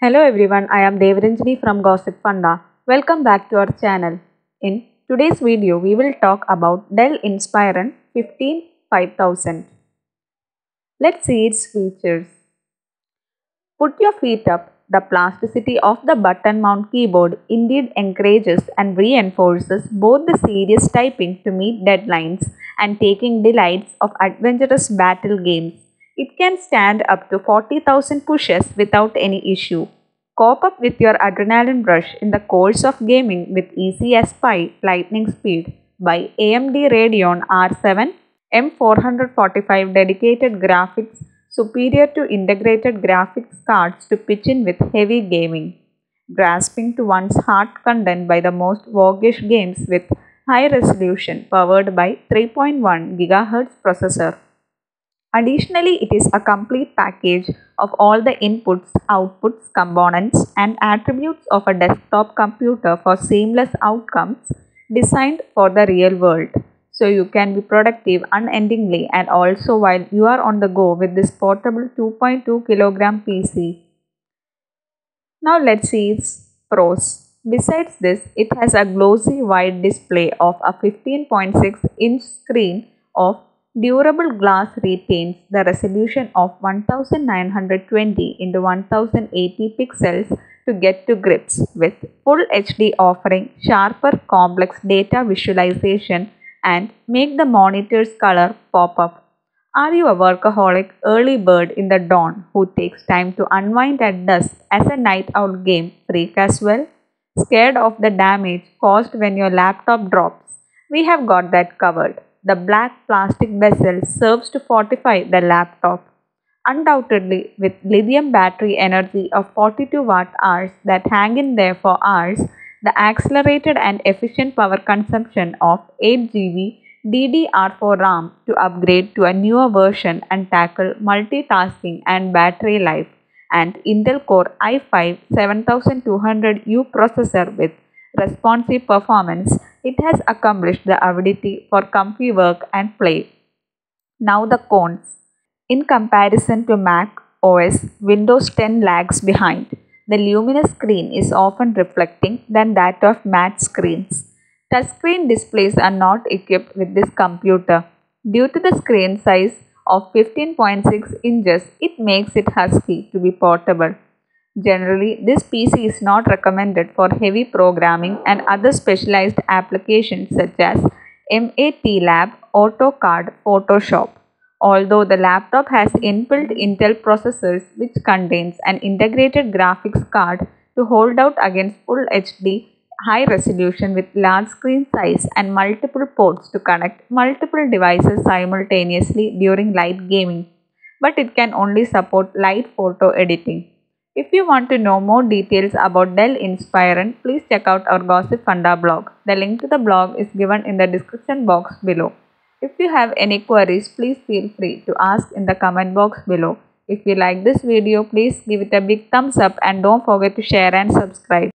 Hello everyone, I am Devaranjani from gossipfunda. Welcome back to our channel. In today's video, we will talk about Dell Inspiron 5000. Let's see its features. Put your feet up. The plasticity of the button mount keyboard indeed encourages and reinforces both the serious typing to meet deadlines and taking delights of adventurous battle games. It can stand up to 40,000 pushes without any issue. Cope up with your adrenaline rush in the course of gaming with easy as pie lightning speed by AMD Radeon R7 M445 dedicated graphics superior to integrated graphics cards to pitch in with heavy gaming, grasping to one's heart content by the most voguish games with high resolution powered by 3.1 GHz processor. Additionally, it is a complete package of all the inputs, outputs, components, and attributes of a desktop computer for seamless outcomes designed for the real world. So you can be productive unendingly and also while you are on the go with this portable 2.2 kilogram PC. Now let's see its pros. Besides this, it has a glossy wide display of a 15.6-inch screen of durable glass retains the resolution of 1920 into 1080 pixels to get to grips with Full HD offering sharper complex data visualization and make the monitor's color pop up. Are you a workaholic early bird in the dawn who takes time to unwind at dusk as a night out game freak as well? Scared of the damage caused when your laptop drops? We have got that covered. The black plastic bezel serves to fortify the laptop. Undoubtedly, with lithium battery energy of 42 watt-hours that hang in there for hours, the accelerated and efficient power consumption of 8 GB DDR4 RAM to upgrade to a newer version and tackle multitasking and battery life, and Intel Core i5 7200U processor with responsive performance, it has accomplished the ability for comfy work and play. Now the cons. In comparison to Mac OS, Windows 10 lags behind. The luminous screen is often reflecting than that of matte screens. Touchscreen displays are not equipped with this computer. Due to the screen size of 15.6 inches, it makes it husky to be portable. Generally, this PC is not recommended for heavy programming and other specialized applications such as MATLAB, AutoCAD, Photoshop. Although the laptop has inbuilt Intel processors which contains an integrated graphics card to hold out against Full HD high resolution with large screen size and multiple ports to connect multiple devices simultaneously during light gaming, but it can only support light photo editing. If you want to know more details about Dell Inspiron, please check out our gossipfunda blog. The link to the blog is given in the description box below. If you have any queries, please feel free to ask in the comment box below. If you like this video, please give it a big thumbs up and don't forget to share and subscribe.